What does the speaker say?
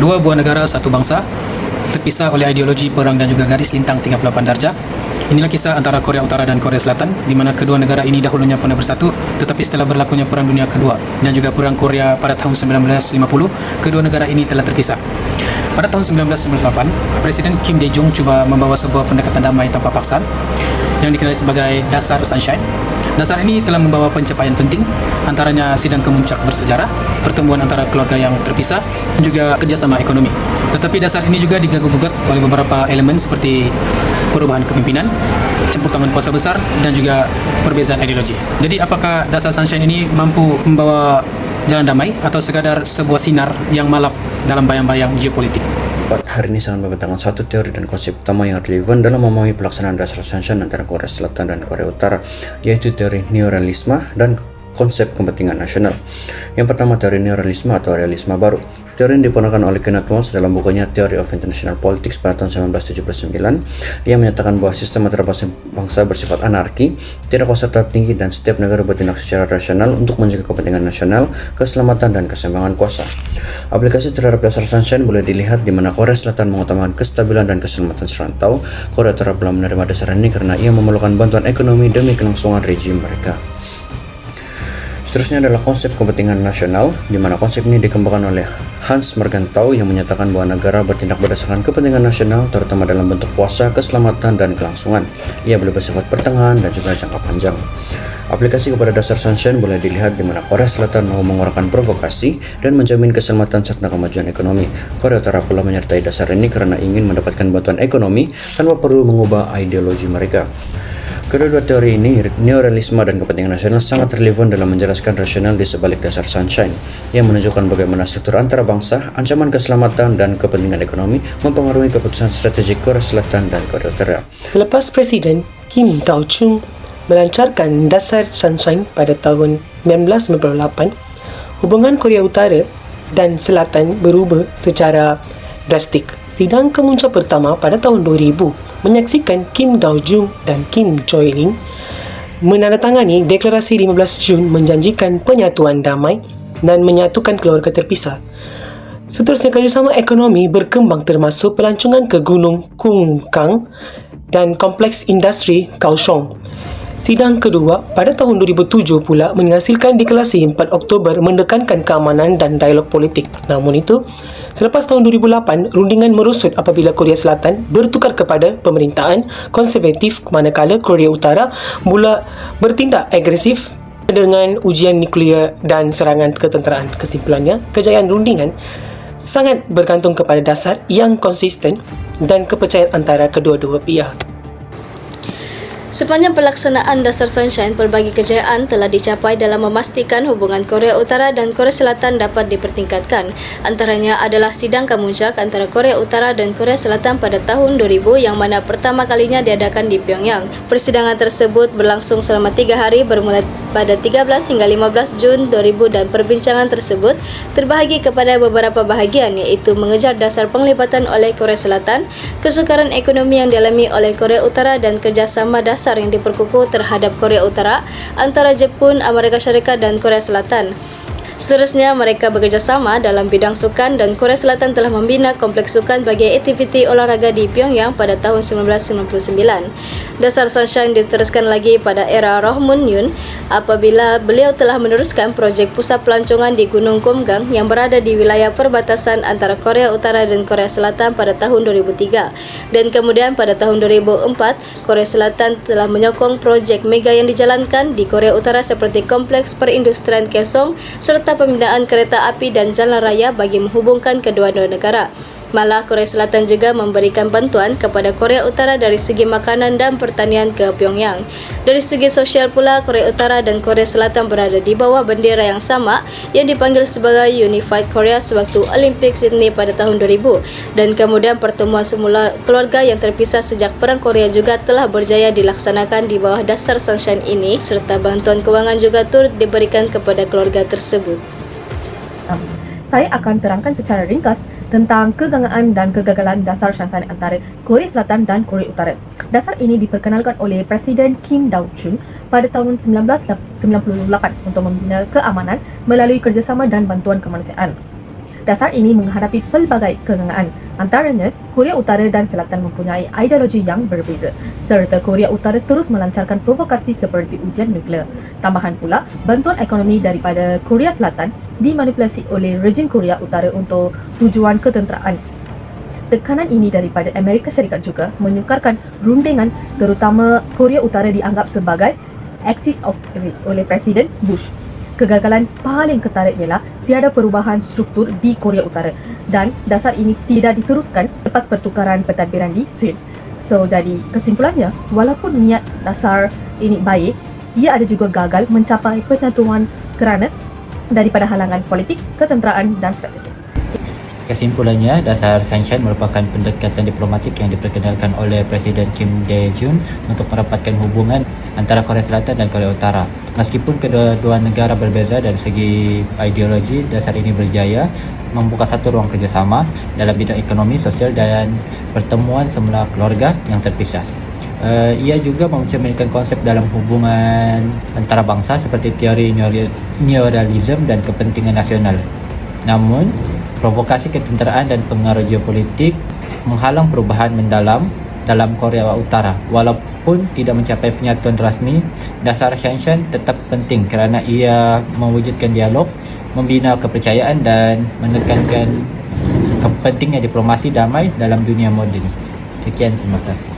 Dua buah negara, satu bangsa, terpisah oleh ideologi perang dan juga garis lintang 38 darjah. Inilah kisah antara Korea Utara dan Korea Selatan, di mana kedua negara ini dahulunya pernah bersatu, tetapi setelah berlakunya Perang Dunia Kedua dan juga Perang Korea pada tahun 1950, kedua negara ini telah terpisah. Pada tahun 1998, Presiden Kim Dae-jung cuba membawa sebuah pendekatan damai tanpa paksaan yang dikenali sebagai Dasar Sunshine. Dasar ini telah membawa pencapaian penting, antaranya sidang kemuncak bersejarah, pertemuan antara keluarga yang terpisah, dan juga kerjasama ekonomi. Tetapi dasar ini juga diganggu-gugat oleh beberapa elemen seperti perubahan kepimpinan, campur tangan kuasa besar, dan juga perbezaan ideologi. Jadi apakah Dasar Sunshine ini mampu membawa jalan damai atau sekadar sebuah sinar yang malap dalam bayang-bayang geopolitik? Hari ini sangat membentangkan satu teori dan konsep utama yang relevan dalam memahami pelaksanaan Dasar Sunshine antara Korea Selatan dan Korea Utara, yaitu teori neorealisme dan konsep kepentingan nasional. Yang pertama, teori neorealisme atau realisme baru. Teori ini diponakan oleh Kenneth Walsh dalam bukunya Theory of International Politics pada tahun 1979 yang menyatakan bahwa sistem antara bangsa bersifat anarki, tidak kuasa tertinggi, dan setiap negara bertindak secara rasional untuk menjaga kepentingan nasional, keselamatan, dan keseimbangan kuasa. Aplikasi terhadap Dasar Sunshine boleh dilihat di mana Korea Selatan mengutamakan kestabilan dan keselamatan serantau. Korea Utara belum menerima dasar ini karena ia memerlukan bantuan ekonomi demi kelangsungan rejim mereka. Seterusnya adalah konsep kepentingan nasional, di mana konsep ini dikembangkan oleh Hans Morgenthau yang menyatakan bahwa negara bertindak berdasarkan kepentingan nasional, terutama dalam bentuk kuasa, keselamatan, dan kelangsungan. Ia boleh bersifat pertengahan dan juga jangka panjang. Aplikasi kepada Dasar Sunshine boleh dilihat di mana Korea Selatan mau mengeluarkan provokasi dan menjamin keselamatan serta kemajuan ekonomi. Korea Utara pula menyertai dasar ini karena ingin mendapatkan bantuan ekonomi tanpa perlu mengubah ideologi mereka. Kedua-dua teori ini, neorealisme dan kepentingan nasional, sangat relevan dalam menjelaskan rasional di sebalik Dasar Sunshine, yang menunjukkan bagaimana struktur antara bangsa, ancaman keselamatan, dan kepentingan ekonomi mempengaruhi keputusan strategik Korea Selatan dan Korea Utara. Selepas Presiden Kim Dae-jung melancarkan Dasar Sunshine pada tahun 1998, hubungan Korea Utara dan Selatan berubah secara drastik. Sidang kemuncak pertama pada tahun 2000 menyaksikan Kim Dae-jung dan Kim Choi-ling menandatangani deklarasi 15 Jun menjanjikan penyatuan damai dan menyatukan keluarga terpisah. Seterusnya, kerjasama ekonomi berkembang termasuk pelancongan ke Gunung Kumgang dan Kompleks Industri Kaohsiung. Sidang kedua pada tahun 2007 pula menghasilkan deklarasi 4 Oktober menekankan keamanan dan dialog politik. Namun itu, selepas tahun 2008, rundingan merosot apabila Korea Selatan bertukar kepada pemerintahan konservatif, manakala Korea Utara mula bertindak agresif dengan ujian nuklear dan serangan ketenteraan. Kesimpulannya, kejayaan rundingan sangat bergantung kepada dasar yang konsisten dan kepercayaan antara kedua-dua pihak. Sepanjang pelaksanaan Dasar Sunshine, pelbagai kejayaan telah dicapai dalam memastikan hubungan Korea Utara dan Korea Selatan dapat dipertingkatkan. Antaranya adalah sidang kemuncak antara Korea Utara dan Korea Selatan pada tahun 2000 yang mana pertama kalinya diadakan di Pyongyang. Persidangan tersebut berlangsung selama 3 hari bermula pada 13 hingga 15 Jun 2000 dan perbincangan tersebut terbahagi kepada beberapa bahagian, iaitu mengejar dasar penglibatan oleh Korea Selatan, kesukaran ekonomi yang dialami oleh Korea Utara, dan kerjasama dasar yang diperkukuh terhadap Korea Utara antara Jepun, Amerika Syarikat, dan Korea Selatan. Seterusnya, mereka bekerjasama dalam bidang sukan dan Korea Selatan telah membina kompleks sukan bagi aktiviti olahraga di Pyongyang pada tahun 1999. Dasar Sunshine diteruskan lagi pada era Roh Moon-hyun apabila beliau telah meneruskan projek pusat pelancongan di Gunung Kumgang yang berada di wilayah perbatasan antara Korea Utara dan Korea Selatan pada tahun 2003. Dan kemudian pada tahun 2004, Korea Selatan telah menyokong projek mega yang dijalankan di Korea Utara seperti kompleks perindustrian Kaesong serta pembinaan kereta api dan jalan raya bagi menghubungkan kedua-dua negara. Malah Korea Selatan juga memberikan bantuan kepada Korea Utara dari segi makanan dan pertanian ke Pyongyang. Dari segi sosial pula, Korea Utara dan Korea Selatan berada di bawah bendera yang sama yang dipanggil sebagai Unified Korea sewaktu Olimpik Sydney pada tahun 2000. Dan kemudian pertemuan semula keluarga yang terpisah sejak Perang Korea juga telah berjaya dilaksanakan di bawah Dasar Sunshine ini, serta bantuan kewangan juga turut diberikan kepada keluarga tersebut. Saya akan terangkan secara ringkas tentang kegagalan dan kegagalan Dasar Sunshine antara Korea Selatan dan Korea Utara. Dasar ini diperkenalkan oleh Presiden Kim Dae-jung pada tahun 1998 untuk membina keamanan melalui kerjasama dan bantuan kemanusiaan. Dasar ini menghadapi pelbagai kegagalan. Antaranya, Korea Utara dan Selatan mempunyai ideologi yang berbeza, serta Korea Utara terus melancarkan provokasi seperti ujian nuklear. Tambahan pula, bantuan ekonomi daripada Korea Selatan dimanipulasi oleh rejim Korea Utara untuk tujuan ketenteraan. Tekanan ini daripada Amerika Syarikat juga menyukarkan rundingan, terutama Korea Utara dianggap sebagai Axis of oleh Presiden Bush. Kegagalan paling ketara ialah tiada perubahan struktur di Korea Utara dan dasar ini tidak diteruskan lepas pertukaran pentadbiran di Sweden. So, jadi kesimpulannya, walaupun niat dasar ini baik, ia ada juga gagal mencapai penyatuan kerana daripada halangan politik, ketenteraan dan strategi. Kesimpulannya, dasar Sunshine merupakan pendekatan diplomatik yang diperkenalkan oleh Presiden Kim Dae-jun untuk merapatkan hubungan antara Korea Selatan dan Korea Utara. Meskipun kedua-dua negara berbeza dari segi ideologi, dasar ini berjaya membuka satu ruang kerjasama dalam bidang ekonomi, sosial dan pertemuan semula keluarga yang terpisah. Ia juga mencerminkan konsep dalam hubungan antara bangsa seperti teori neoliberalisme dan kepentingan nasional. Namun, provokasi ketenteraan dan pengaruh geopolitik menghalang perubahan mendalam dalam Korea Utara. Walaupun tidak mencapai penyatuan rasmi, dasar Sunshine tetap penting kerana ia mewujudkan dialog, membina kepercayaan dan menekankan pentingnya diplomasi damai dalam dunia moden. Sekian, terima kasih.